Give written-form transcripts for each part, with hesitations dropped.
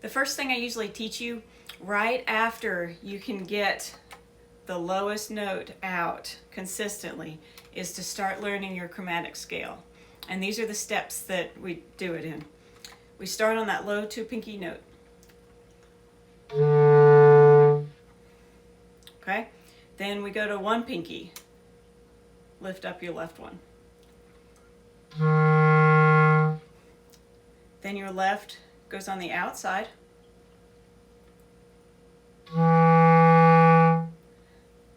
The first thing I usually teach you right after you can get the lowest note out consistently is to start learning your chromatic scale. And these are the steps that we do it in. We start on that low 2 pinky note. Okay? Then we go to 1 pinky. Lift up your left one. Then your left goes on the outside.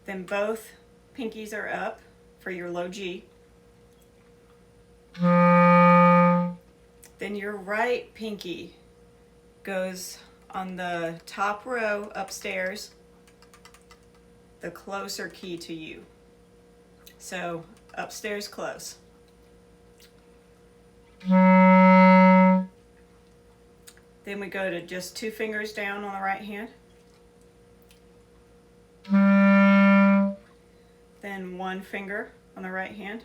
Then both pinkies are up for your low G. Then your right pinky goes on the top row upstairs, the closer key to you. So upstairs close. Then we go to just 2 fingers down on the right hand. Then 1 finger on the right hand.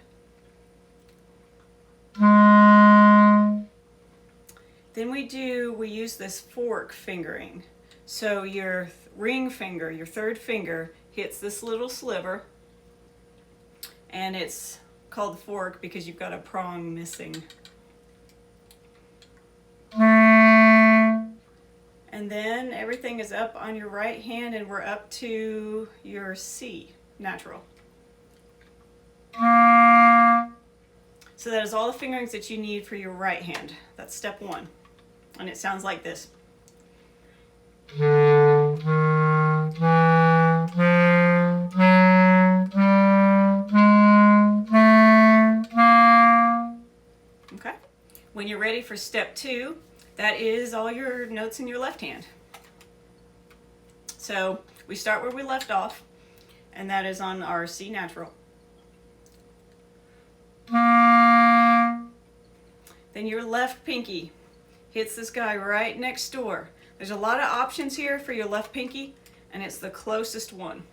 Then we use this fork fingering. So your ring finger, your 3rd finger, hits this little sliver, and it's called the fork because you've got a prong missing. And then everything is up on your right hand, and we're up to your C natural. So that is all the fingerings that you need for your right hand. That's step 1. And it sounds like this. Okay? When you're ready for step 2, that is all your notes in your left hand. So we start where we left off, and that is on our C natural. Then your left pinky hits this guy right next door. There's a lot of options here for your left pinky, and it's the closest one.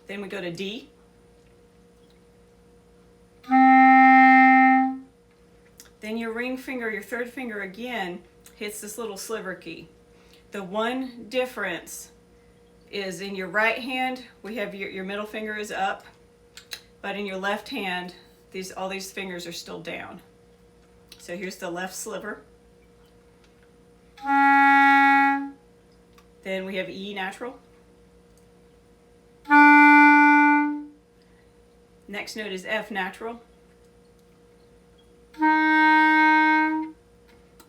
Then we go to D. Then your ring finger, your 3rd finger again, hits this little sliver key. The one difference is in your right hand, we have your middle finger is up, but in your left hand, all these fingers are still down. So here's the left sliver. Then we have E natural. Next note is F natural.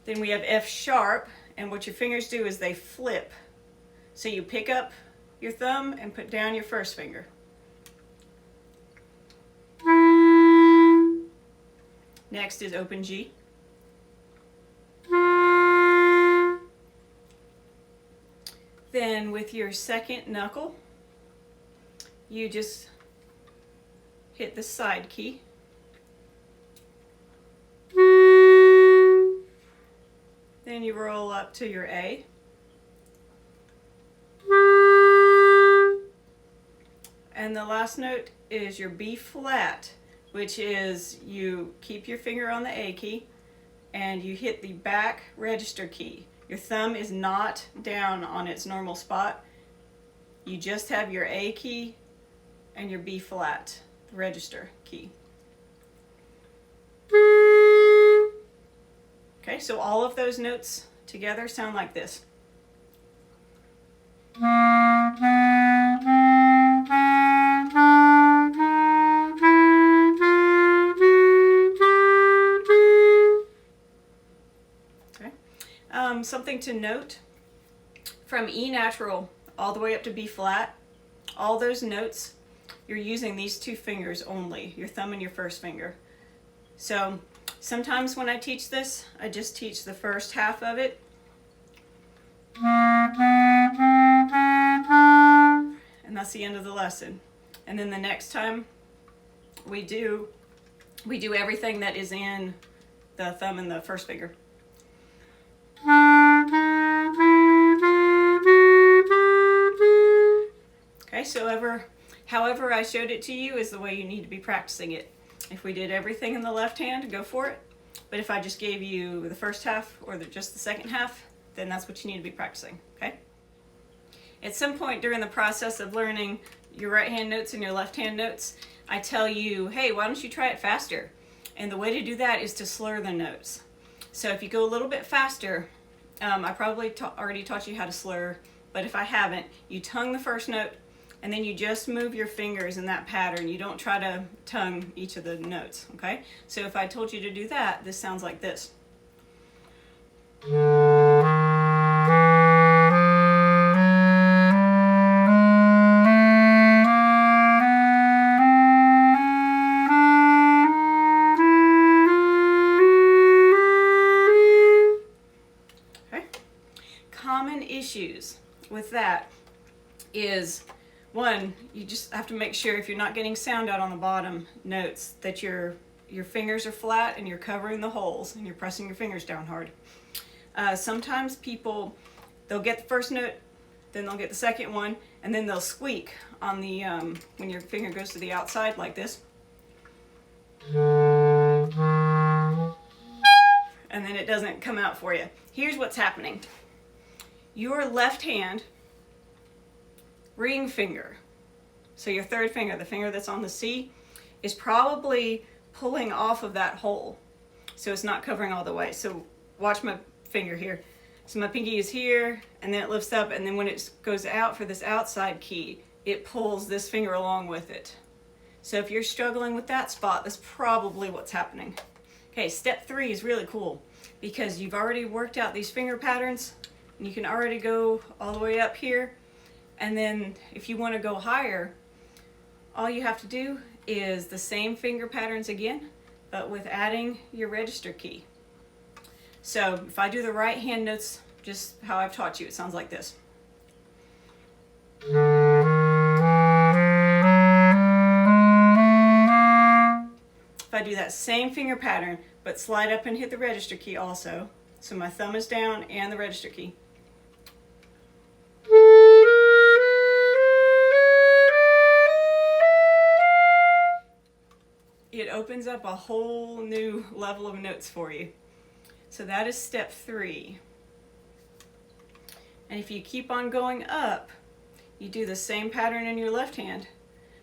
Then we have F sharp, and what your fingers do is they flip. So you pick up your thumb and put down your 1st finger. Next is open G. Then with your 2nd knuckle, you just hit the side key. Then you roll up to your A. And the last note is your B flat, which is you keep your finger on the A key and you hit the back register key. Your thumb is not down on its normal spot. You just have your A key and your B flat, the register key. Okay, so all of those notes together sound like this. Okay. Something to note, from E natural all the way up to B flat, all those notes, you're using these 2 fingers only, your thumb and your 1st finger. So sometimes when I teach this, I just teach the first half of it. And that's the end of the lesson. And then the next time we do everything that is in the thumb and the 1st finger. Okay, so however I showed it to you is the way you need to be practicing it. If we did everything in the left hand, go for it. But if I just gave you the first half or just the second half, then that's what you need to be practicing, okay? At some point during the process of learning your right hand notes and your left hand notes, I tell you, hey, why don't you try it faster? And the way to do that is to slur the notes. So if you go a little bit faster, I probably already taught you how to slur, but if I haven't, you tongue the first note, and then you just move your fingers in that pattern. You don't try to tongue each of the notes, okay? So if I told you to do that, this sounds like this. Okay? Common issues with that is, one, you just have to make sure if you're not getting sound out on the bottom notes that your fingers are flat and you're covering the holes and you're pressing your fingers down hard. Sometimes people, they'll get the first note, then they'll get the second one, and then they'll squeak on the, when your finger goes to the outside like this. And then it doesn't come out for you. Here's what's happening. Your left hand ring finger, so your third finger, the finger that's on the C, is probably pulling off of that hole. So it's not covering all the way. So watch my finger here. So my pinky is here, and then it lifts up, and then when it goes out for this outside key, it pulls this finger along with it. So if you're struggling with that spot, that's probably what's happening. Okay, step 3 is really cool because you've already worked out these finger patterns, and you can already go all the way up here. And then if you want to go higher, all you have to do is the same finger patterns again, but with adding your register key. So if I do the right hand notes just how I've taught you, it sounds like this. If I do that same finger pattern, but slide up and hit the register key also, so my thumb is down and the register key. It opens up a whole new level of notes for you. So that is step 3. And if you keep on going up, you do the same pattern in your left hand,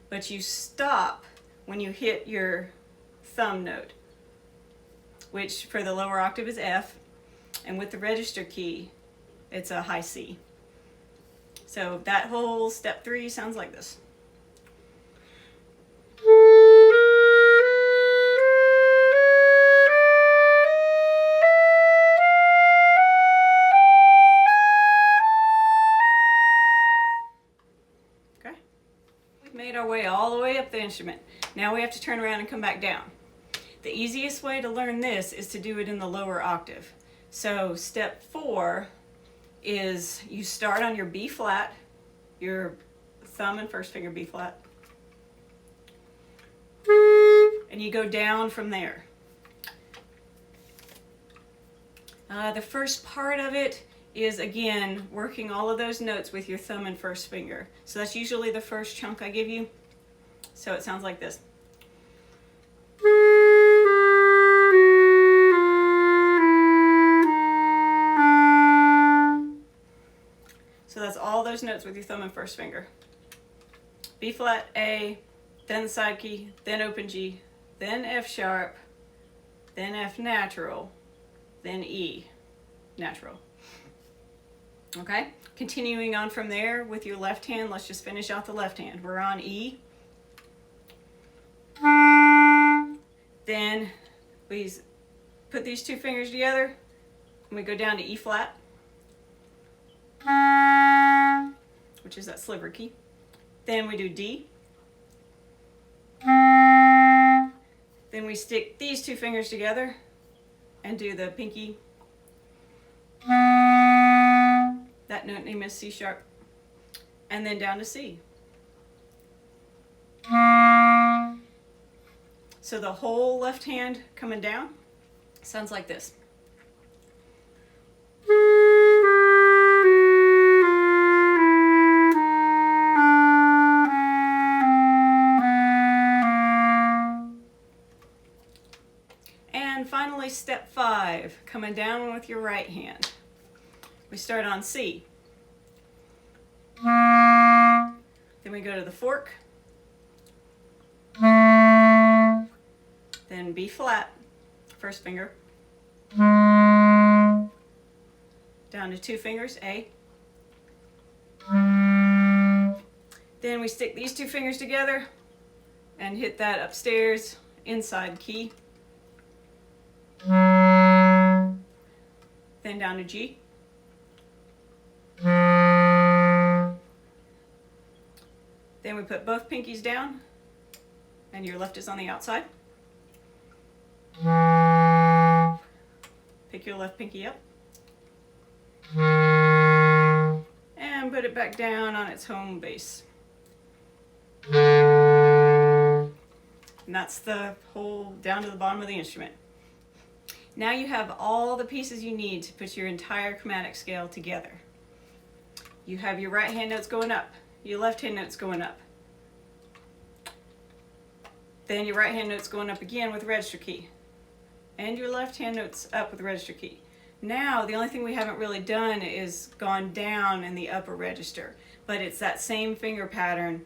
but you stop when you hit your thumb note, which for the lower octave is F, and with the register key, it's a high C. So that whole step 3 sounds like this. Made our way all the way up the instrument. Now we have to turn around and come back down. The easiest way to learn this is to do it in the lower octave. So step 4 is you start on your B flat, your thumb and first finger B flat, and you go down from there. The first part of it is, again, working all of those notes with your thumb and first finger. So that's usually the first chunk I give you. So it sounds like this. So that's all those notes with your thumb and first finger. B flat, A, then the side key, then open G, then F sharp, then F natural, then E natural. Okay, continuing on from there with your left hand, let's just finish out the left hand. We're on E. Then we put these two fingers together and we go down to E flat, which is that sliver key. Then we do D. Then we stick these two fingers together and do the pinky. That note name is C sharp, and then down to C. So the whole left hand coming down sounds like this. And finally, finally, step 5, coming down with your right hand. We start on C. Then we go to the fork. Then B flat, first finger. Down to 2 fingers, A. Then we stick these 2 fingers together and hit that upstairs inside key. Then down to G. Then we put both pinkies down and your left is on the outside. Pick your left pinky up and put it back down on its home base. And that's the whole down to the bottom of the instrument. Now you have all the pieces you need to put your entire chromatic scale together. You have your right hand notes going up, your left hand notes going up. Then your right hand notes going up again with the register key. And your left hand notes up with the register key. Now the only thing we haven't really done is gone down in the upper register, but it's that same finger pattern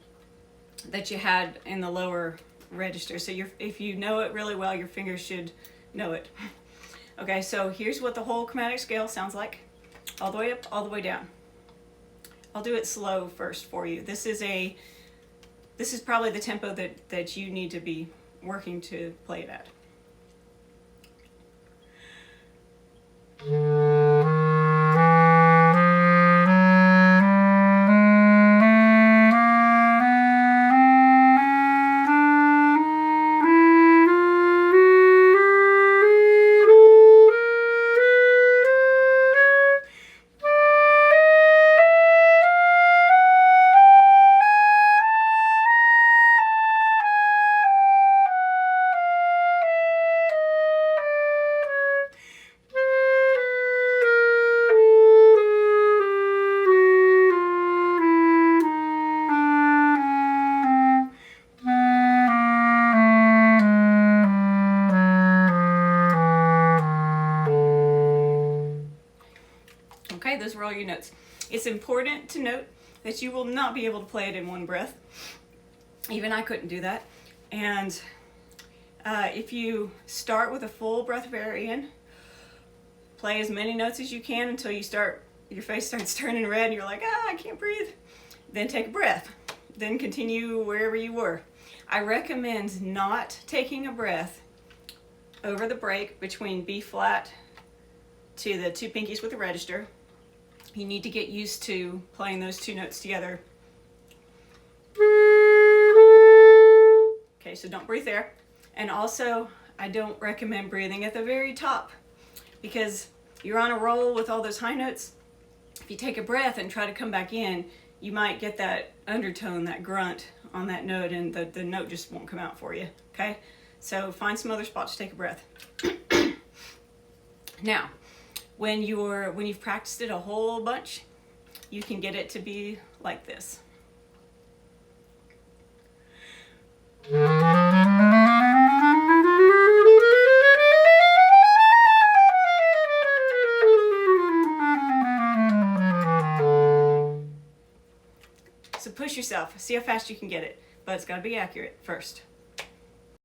that you had in the lower register. So if you know it really well, your fingers should know it. Okay, so here's what the whole chromatic scale sounds like. All the way up, all the way down. I'll do it slow first for you. This is probably the tempo that you need to be working to play it at. Okay, those were all your notes. It's important to note that you will not be able to play it in one breath. Even I couldn't do that. And if you start with a full breath of air in, play as many notes as you can until your face starts turning red and you're like, I can't breathe. Then take a breath. Then continue wherever you were. I recommend not taking a breath over the break between B flat to the 2 pinkies with the register. You need to get used to playing those 2 notes together. Okay, so don't breathe there. And also, I don't recommend breathing at the very top because you're on a roll with all those high notes. If you take a breath and try to come back in, you might get that undertone, that grunt on that note, and the note just won't come out for you, okay? So find some other spots to take a breath. Now, when you've practiced it a whole bunch, you can get it to be like this. So push yourself, see how fast you can get it, but it's got to be accurate first.